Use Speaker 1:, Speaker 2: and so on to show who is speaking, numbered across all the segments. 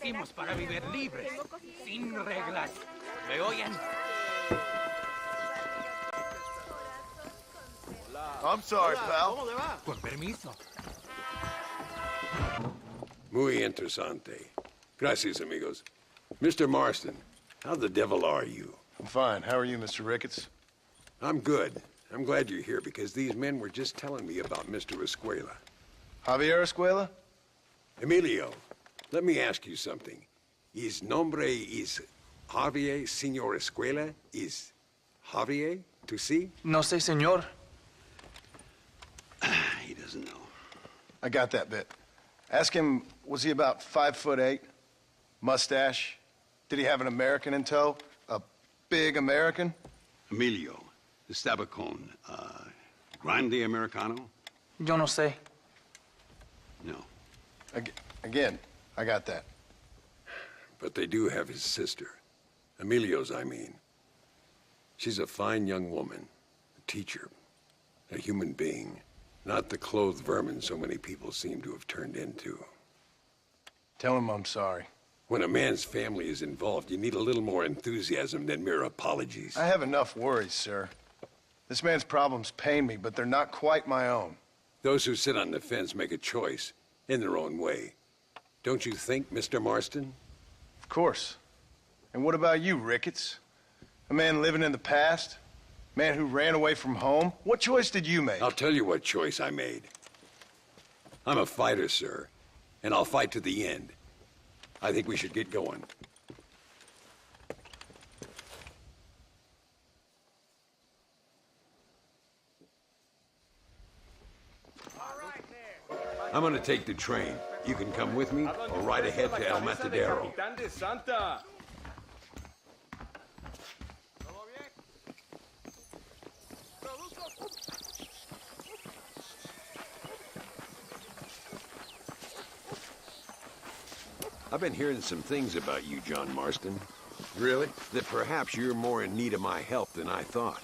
Speaker 1: Nacimos para vivir libres, sin reglas. ¿Me oyen?
Speaker 2: I'm sorry, pal.
Speaker 1: Con permiso.
Speaker 3: Muy interesante. Gracias, amigos. Mr. Marston, how the devil are you?
Speaker 2: I'm fine. How are you, Mr. Ricketts?
Speaker 3: I'm good. I'm glad you're here because these men were just telling me about Mr. Escuela.
Speaker 2: Javier Escuela?
Speaker 3: Emilio, let me ask you something. His nombre is Javier Señor Escuela? Is Javier to see?
Speaker 4: No sé, señor.
Speaker 3: He doesn't know.
Speaker 2: I got that bit. Ask him, was he about 5'8"? Mustache? Did he have an American in tow? A big American?
Speaker 5: Emilio, estaba con, grande americano?
Speaker 4: Yo no sé.
Speaker 5: No.
Speaker 2: Again, I got that.
Speaker 3: But they do have his sister. Emilio's, I mean. She's a fine young woman. A teacher. A human being. Not the clothed vermin so many people seem to have turned into.
Speaker 2: Tell him I'm sorry.
Speaker 3: When a man's family is involved, you need a little more enthusiasm than mere apologies.
Speaker 2: I have enough worries, sir. This man's problems pain me, but they're not quite my own.
Speaker 3: Those who sit on the fence make a choice, in their own way. Don't you think, Mr. Marston?
Speaker 2: Of course. And what about you, Ricketts? A man living in the past? Man who ran away from home? What choice did you make?
Speaker 3: I'll tell you what choice I made. I'm a fighter, sir, and I'll fight to the end. I think we should get going. I'm gonna take the train. You can come with me or ride ahead to El Matadero. I've been hearing some things about you, John Marston.
Speaker 2: Really?
Speaker 3: That perhaps you're more in need of my help than I thought.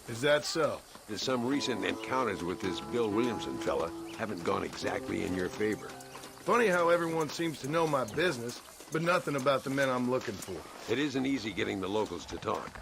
Speaker 2: Is that so?
Speaker 3: That some recent encounters with this Bill Williamson fella haven't gone exactly in your favor.
Speaker 6: Funny how everyone seems to know my business, but nothing about the men I'm looking for.
Speaker 3: It isn't easy getting the locals to talk.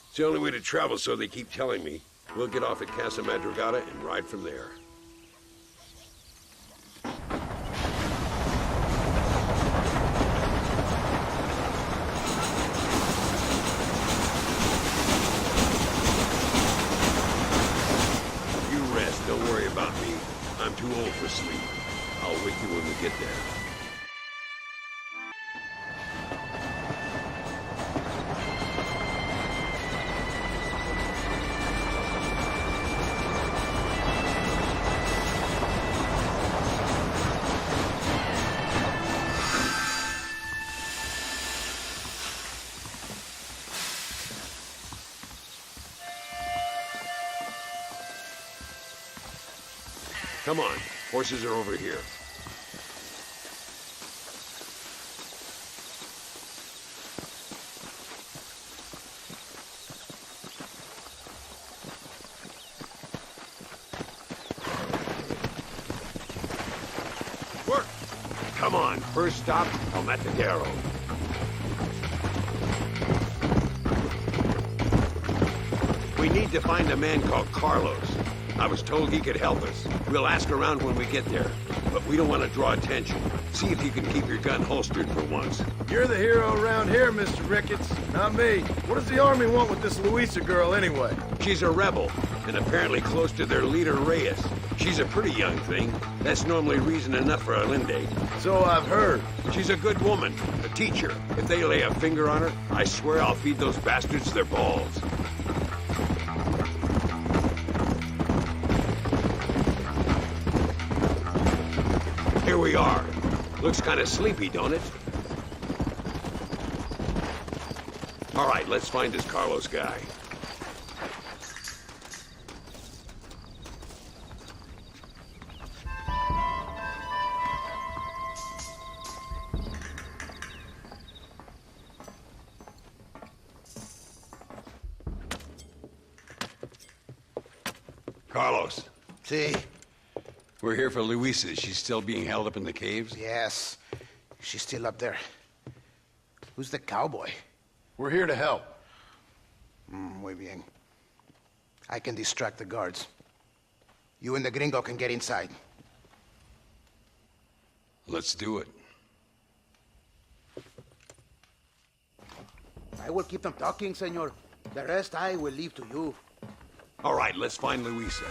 Speaker 3: It's the only way to travel, so they keep telling me. We'll get off at Casa Madrugada and ride from there. You rest. Don't worry about me. I'm too old for sleep. I'll wake you when we get there. Come on, horses are over here. Work! Come on, first stop, El Matadero. We need to find a man called Carlos. I was told he could help us. We'll ask around when we get there, but we don't want to draw attention. See if you can keep your gun holstered for once.
Speaker 6: You're the hero around here, Mr. Ricketts, not me. What does the army want with this Luisa girl anyway?
Speaker 3: She's a rebel, and apparently close to their leader, Reyes. She's a pretty young thing. That's normally reason enough for a Linde.
Speaker 6: So I've heard.
Speaker 3: She's a good woman, a teacher. If they lay a finger on her, I swear I'll feed those bastards their balls. Here we are. Looks kind of sleepy, don't it? All right, let's find this Carlos guy. Carlos,
Speaker 4: See?
Speaker 3: we're here for Luisa. She's still being held up in the caves?
Speaker 4: Yes. She's still up there. Who's the cowboy?
Speaker 2: We're here to help.
Speaker 4: Muy bien. I can distract the guards. You and the gringo can get inside.
Speaker 3: Let's do it.
Speaker 4: I will keep them talking, senor. The rest I will leave to you.
Speaker 3: All right, let's find Luisa.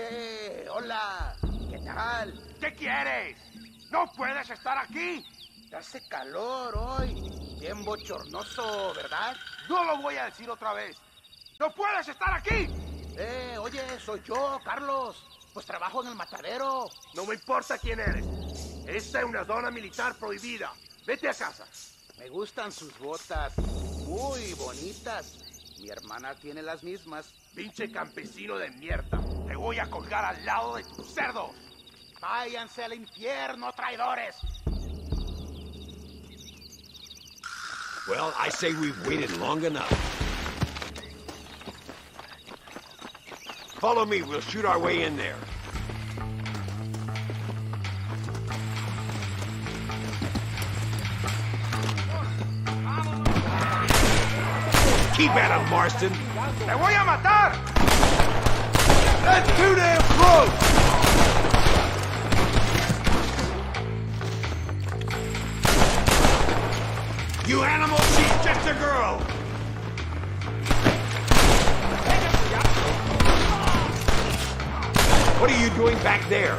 Speaker 4: ¡Eh! ¡Hola! ¿Qué tal?
Speaker 1: ¿Qué quieres? ¡No puedes estar aquí!
Speaker 4: Hace calor hoy. Bien bochornoso, ¿verdad?
Speaker 1: No lo voy a decir otra vez. ¡No puedes estar aquí!
Speaker 4: Oye, soy yo, Carlos. Pues trabajo en el matadero.
Speaker 6: No me importa quién eres. Esta es una zona militar prohibida. Vete a casa.
Speaker 4: Me gustan sus botas. Muy bonitas. Mi hermana tiene las mismas.
Speaker 6: Pinche campesino de mierda. Te voy a colgar al lado de tus cerdos.
Speaker 4: Váyanse al infierno, traidores.
Speaker 3: Well, I say we've waited long enough. Follow me, we'll shoot our way in there. Keep at him, Marston.
Speaker 1: ¡Te voy a matar!
Speaker 6: That's too damn close!
Speaker 3: You animal, she's just a girl. What are you doing back there?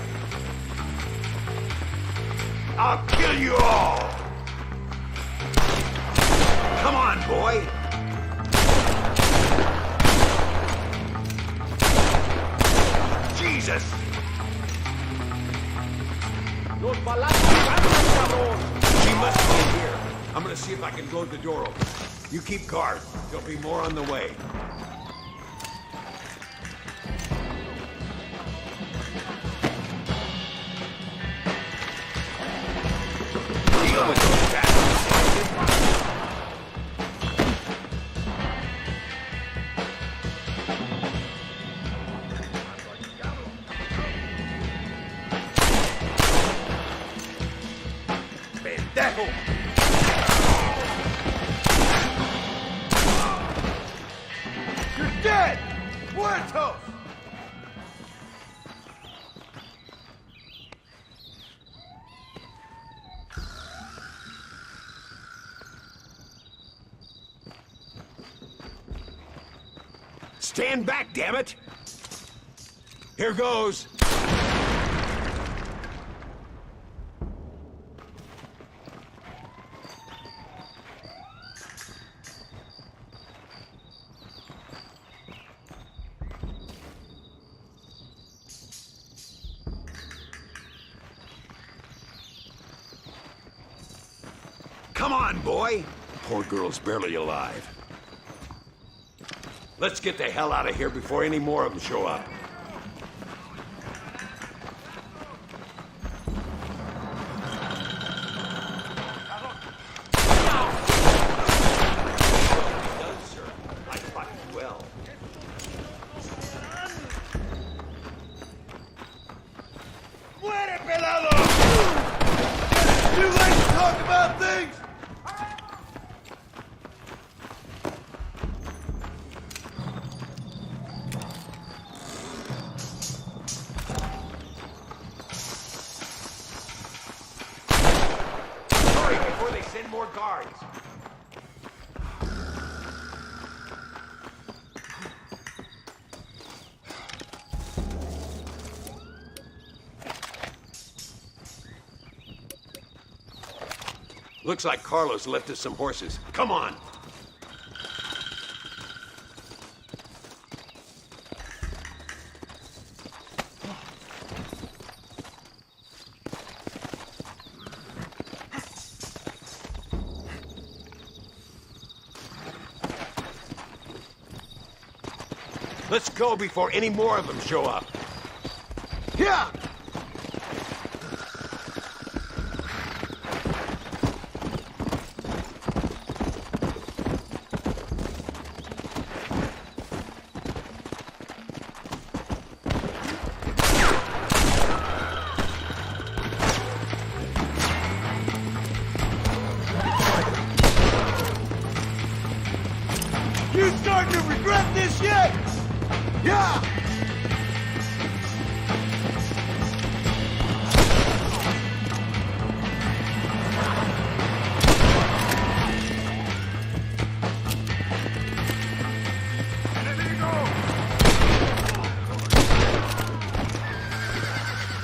Speaker 3: I'll kill you all! Come on, boy! Jesus! She must be in here. I'm gonna see if I can load the door open. You keep guard. There'll be more on the way. Deal with those bastards.
Speaker 6: ¡Pendejo! You're dead! Muertos!
Speaker 3: Stand back, damn it! Here goes. Come on, boy! Poor girl's barely alive. Let's get the hell out of here before any more of them show up. Well done, sir. I fought you well.
Speaker 6: too late to talk about things?
Speaker 1: Hurry before they send more guards. Looks like Carlos left us some horses. Come on! Let's go before any more of them show up.
Speaker 6: Yeah! You starting to regret this yet? Yeah!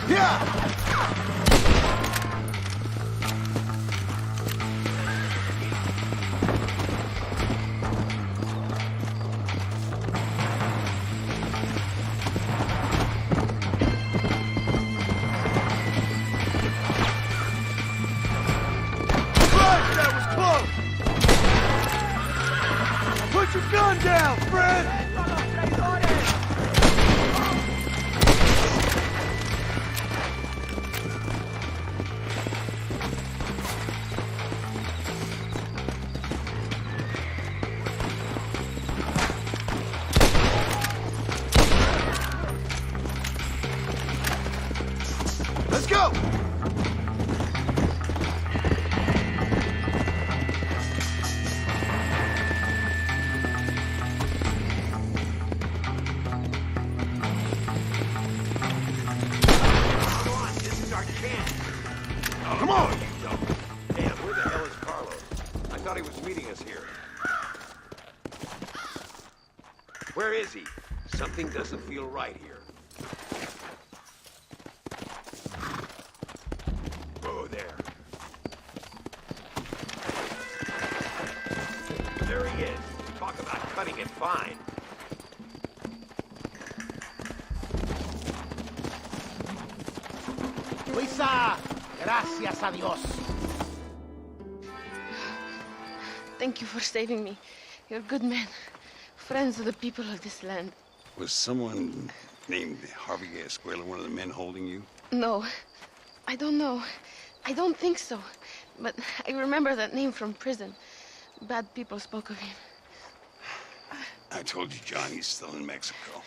Speaker 6: Yeah! Christ, that was close! Put your gun down, Fred! Let's go!
Speaker 1: Come on, this is our chance.
Speaker 6: Come on!
Speaker 1: You don't. Damn, where the hell is Carlos? I thought he was meeting us here. Where is he? Something doesn't feel right here. Oh, there. There he is. Talk about cutting it fine.
Speaker 4: Luisa, gracias a Dios.
Speaker 7: Thank you for saving me. You're good men. Friends of the people of this land.
Speaker 5: Was someone named Harvey Escuela one of the men holding you?
Speaker 7: No, I don't know. I don't think so. But I remember that name from prison. Bad people spoke of him.
Speaker 5: I told you, John, he's still in Mexico.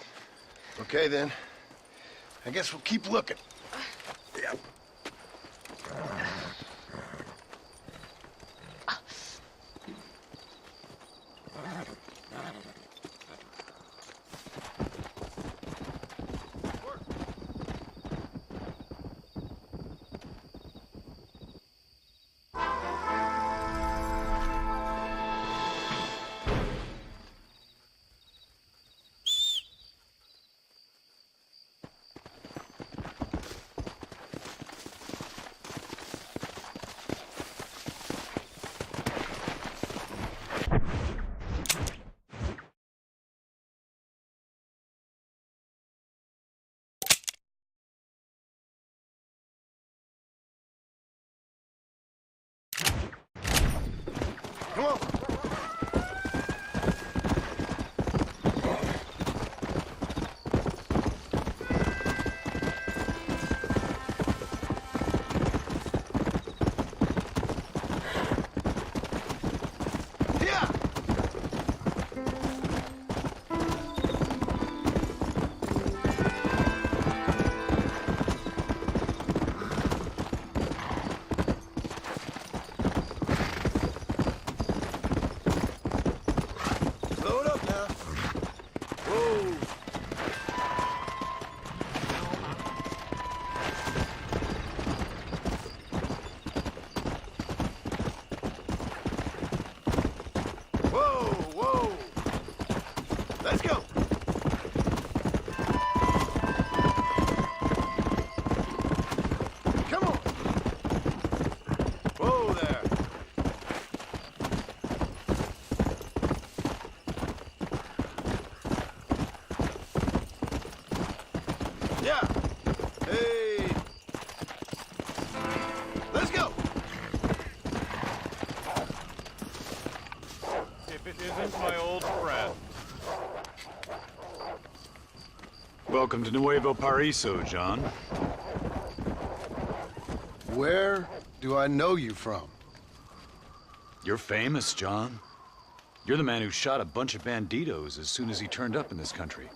Speaker 2: Okay, then. I guess we'll keep looking.
Speaker 5: Yeah.
Speaker 2: Come on! Yeah!
Speaker 8: Welcome to Nuevo Paraiso, John.
Speaker 2: Where do I know you from?
Speaker 8: You're famous, John. You're the man who shot a bunch of banditos as soon as he turned up in this country.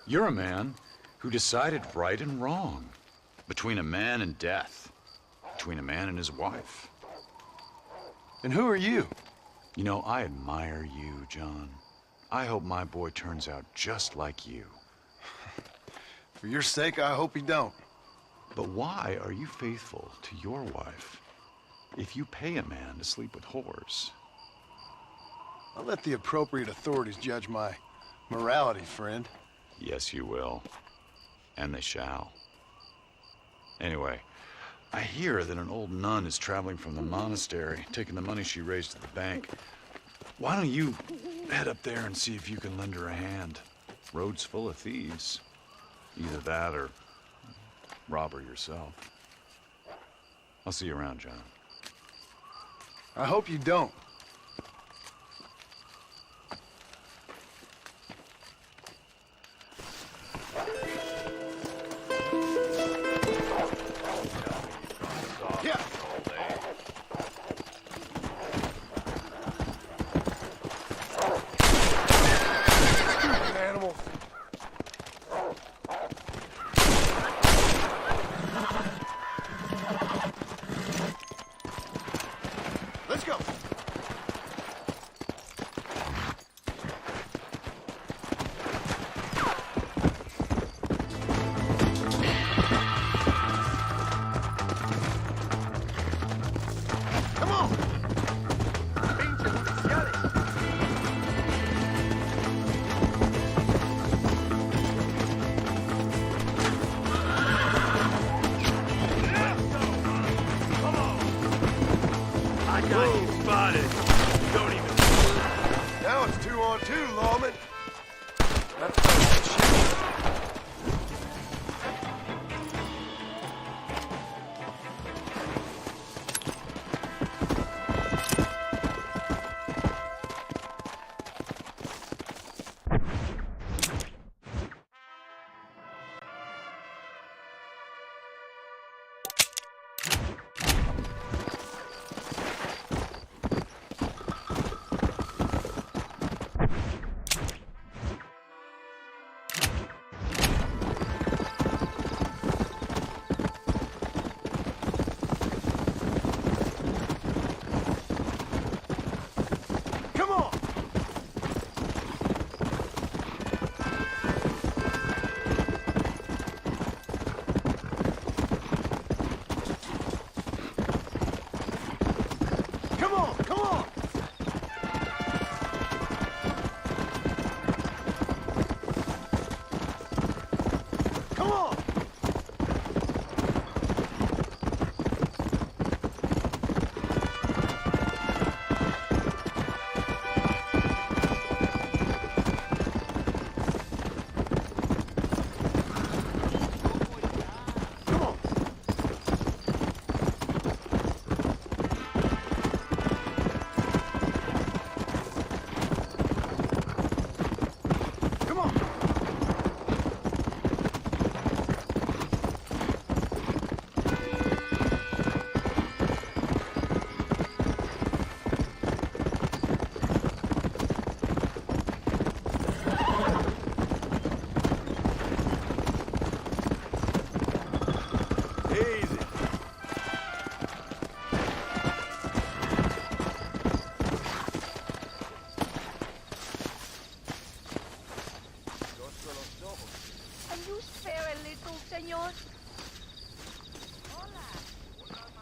Speaker 8: You're a man who decided right and wrong, between a man and death, between a man and his wife.
Speaker 2: And who are you?
Speaker 8: You know, I admire you, John. I hope my boy turns out just like you.
Speaker 2: For your sake, I hope he don't.
Speaker 8: But why are you faithful to your wife if you pay a man to sleep with whores?
Speaker 2: I'll let the appropriate authorities judge my morality, friend.
Speaker 8: Yes, you will. And they shall. Anyway, I hear that an old nun is traveling from the monastery, taking the money she raised at the bank. Why don't you head up there and see if you can lend her a hand? Road's full of thieves. Either that or rob her yourself. I'll see you around, John.
Speaker 2: I hope you don't. Let's go. Come on.
Speaker 6: I got you spotted. Don't even.
Speaker 2: Now it's 2-on-2, lawman.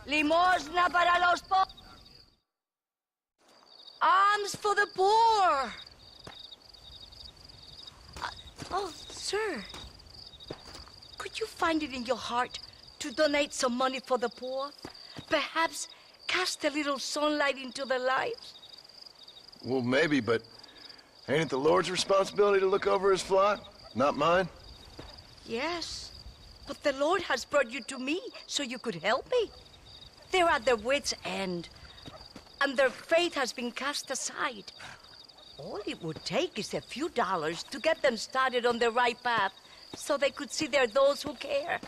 Speaker 9: Limosna para los pobres. Alms for the poor. Oh, sir. Could you find it in your heart to donate some money for the poor? Perhaps cast a little sunlight into their lives?
Speaker 2: Well, maybe, but ain't it the Lord's responsibility to look over his flock? Not mine?
Speaker 9: Yes, but the Lord has brought you to me so you could help me. They're at their wits' end, and their faith has been cast aside. All it would take is a few dollars to get them started on the right path, so they could see there are those who care.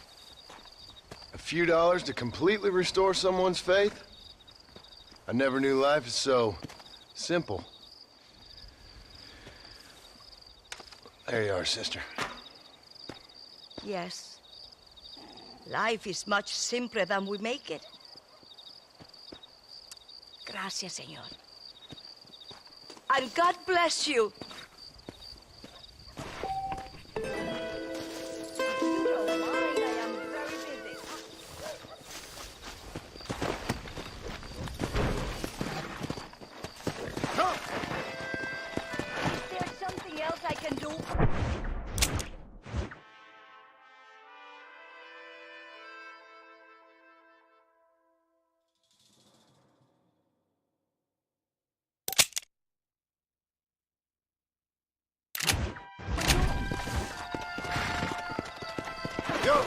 Speaker 2: A few dollars to completely restore someone's faith? I never knew life is so simple. There you are, sister.
Speaker 9: Yes. Life is much simpler than we make it. Gracias, señor. And God bless you. If you don't mind, I am very busy. Is there something else I can do?
Speaker 2: Yo!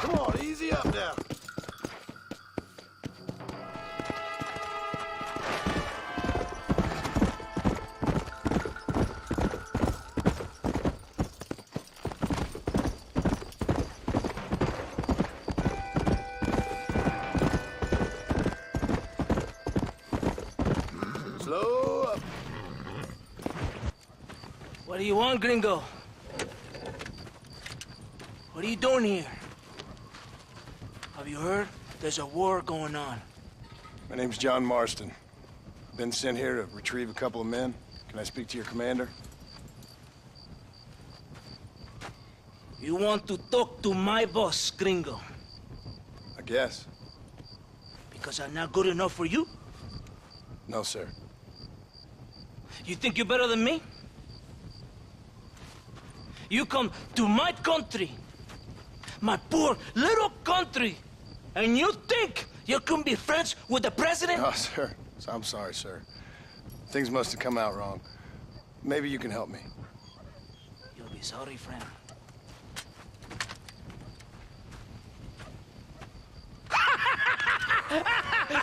Speaker 2: Come on, easy up now. Slow up.
Speaker 10: What do you want, gringo? What are you doing here? Have you heard? There's a war going on.
Speaker 2: My name's John Marston. Been sent here to retrieve a couple of men. Can I speak to your commander?
Speaker 10: You want to talk to my boss, gringo?
Speaker 2: I guess.
Speaker 10: Because I'm not good enough for you?
Speaker 2: No, sir.
Speaker 10: You think you're better than me? You come to my country, my poor little country, and you think you can be friends with the president?
Speaker 2: No, sir. I'm sorry, sir. Things must have come out wrong. Maybe you can help me.
Speaker 10: You'll be sorry, friend.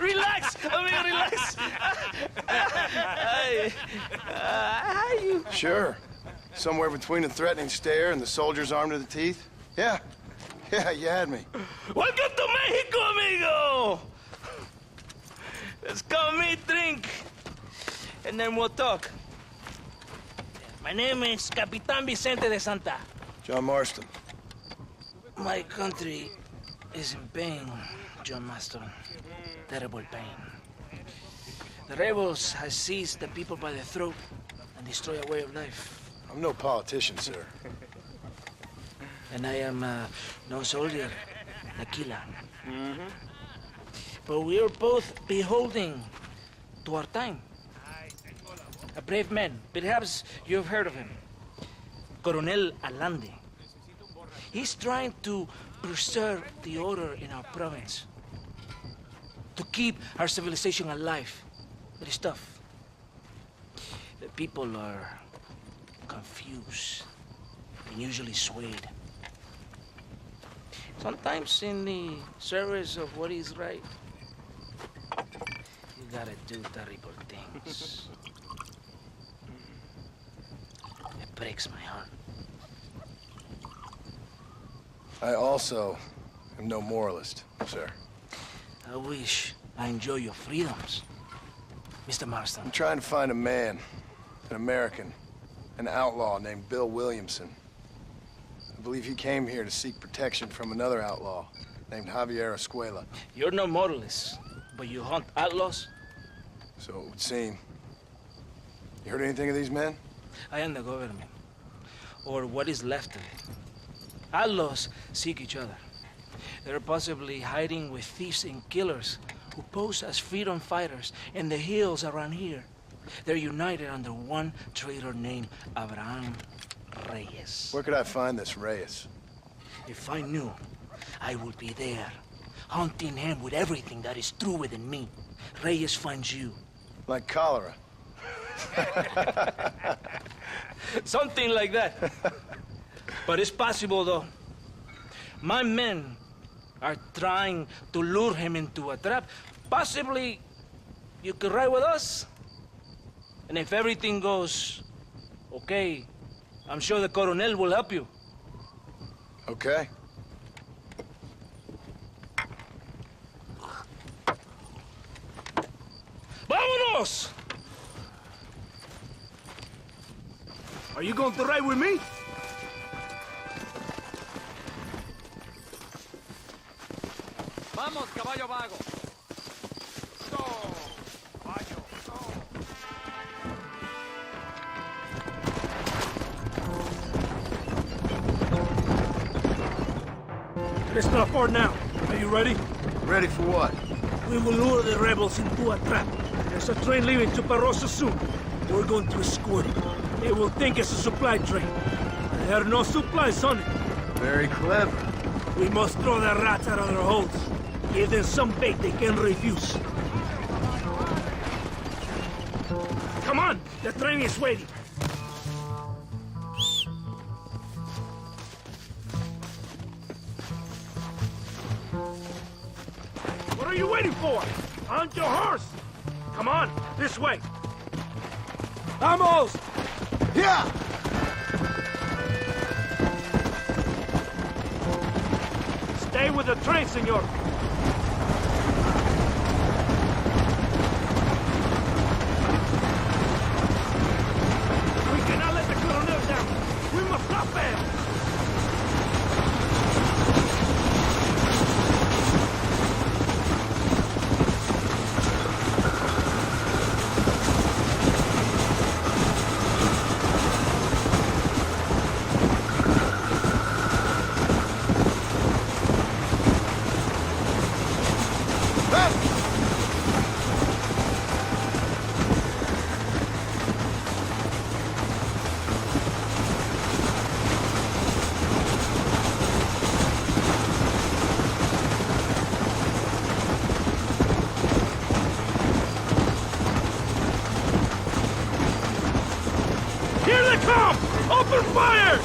Speaker 10: Relax, amigo, relax. How you?
Speaker 2: Sure. Somewhere between a threatening stare and the soldiers armed to the teeth? Yeah. Yeah, you had me.
Speaker 10: Welcome to Mexico, amigo. Let's come meet, drink, and then we'll talk. My name is Capitan Vicente de Santa.
Speaker 2: John Marston.
Speaker 10: My country is in pain, John Marston. Terrible pain. The rebels have seized the people by the throat and destroy a way of life.
Speaker 2: I'm no politician, sir.
Speaker 10: And I am no soldier, a killer. But we are both beholding to our time. A brave man, perhaps you've heard of him. Coronel Allende. He's trying to preserve the order in our province. To keep our civilization alive. But it's tough. The people are confused and usually swayed. Sometimes in the service of what is right, you gotta do terrible things. It breaks my heart.
Speaker 2: I also am no moralist, sir.
Speaker 10: I wish I enjoy your freedoms, Mr. Marston.
Speaker 2: I'm trying to find a man, an American, an outlaw named Bill Williamson. I believe he came here to seek protection from another outlaw named Javier Escuela.
Speaker 10: You're no moralist, but you hunt outlaws?
Speaker 2: So it would seem. You heard anything of these men?
Speaker 10: I am the government, or what is left of it. Outlaws seek each other. They're possibly hiding with thieves and killers who pose as freedom fighters in the hills around here. They're united under one traitor named Abraham Reyes.
Speaker 2: Where could I find this Reyes?
Speaker 10: If I knew, I would be there, hunting him with everything that is true within me. Reyes finds you.
Speaker 2: Like cholera.
Speaker 10: Something like that. But it's possible, though. My men are trying to lure him into a trap. Possibly, you could ride with us. And if everything goes okay, I'm sure the Coronel will help you.
Speaker 2: Okay.
Speaker 10: ¡Vámonos!
Speaker 6: Are you going to ride with me?
Speaker 1: Vamos, caballo vago.
Speaker 6: It's not far now. Are you ready?
Speaker 2: Ready for what?
Speaker 6: We will lure the rebels into a trap. There's a train leaving to Barroso soon. We're going to escort it. They will think it's a supply train. There are no supplies on it.
Speaker 2: Very clever.
Speaker 6: We must throw the rats out of their holes. Give them some bait they can refuse. Come on! The train is waiting. What are you waiting for? On your horse! Come on, this way. Vamos!
Speaker 2: Yeah!
Speaker 6: Stay with the train, senor. We cannot let the Coronel down. We must not fail. Here they come! Open fire!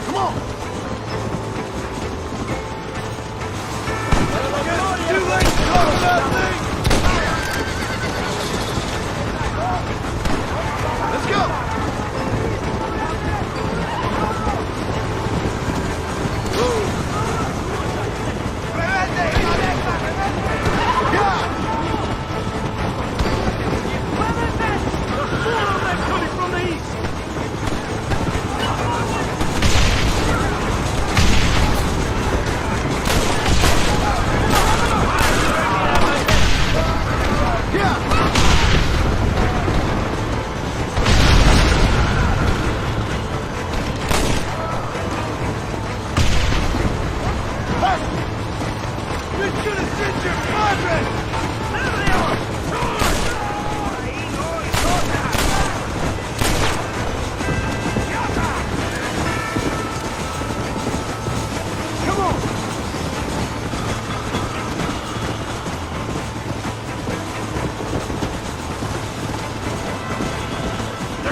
Speaker 2: Come on! Too late to talk about things! Let's go!
Speaker 6: Coming from the east!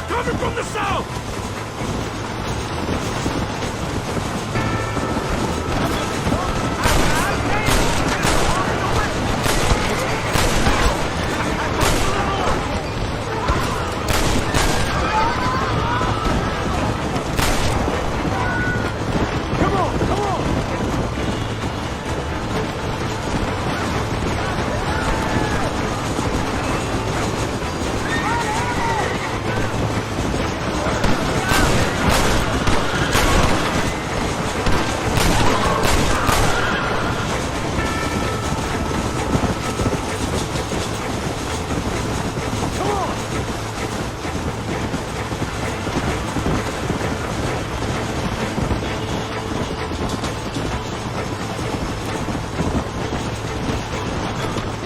Speaker 6: Coming from the south! Come on, come on!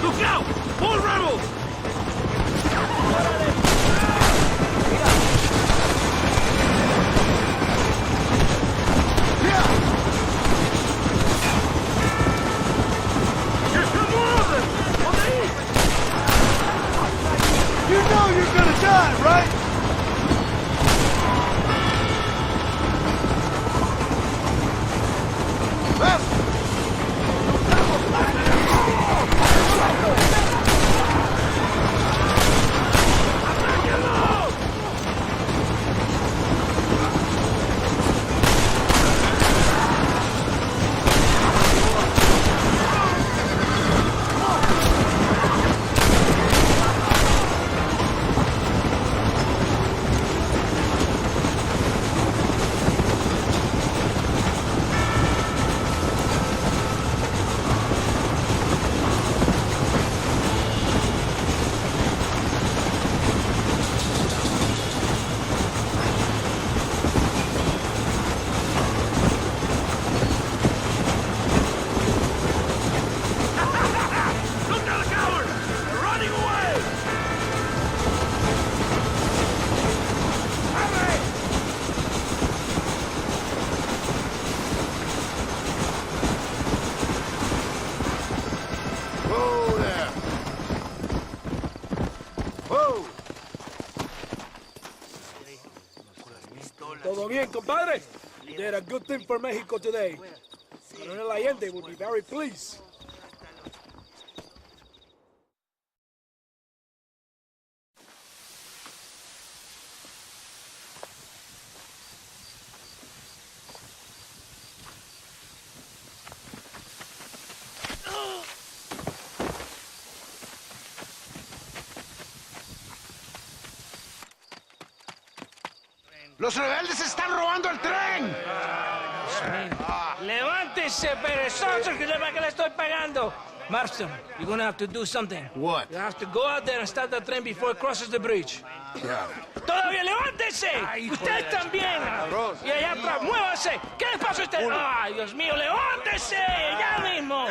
Speaker 6: Look out! More rebels! Todo bien, compadre? You did a good thing for Mexico today. Coronel Allende will be very pleased.
Speaker 4: ¡Los rebeldes están robando el tren!
Speaker 10: ¡Levántese, perezosos, que sepa que le estoy pagando! Marston, you're gonna have to do something.
Speaker 2: What?
Speaker 10: You have to go out there and stop the train before it crosses the bridge.
Speaker 2: Yeah.
Speaker 10: ¡Todavía levántese! ¡Usted también! Y allá atrás, muévase. ¿Qué le pasa a usted? ¡Ay, Dios mío, levántese! ¡Ya mismo!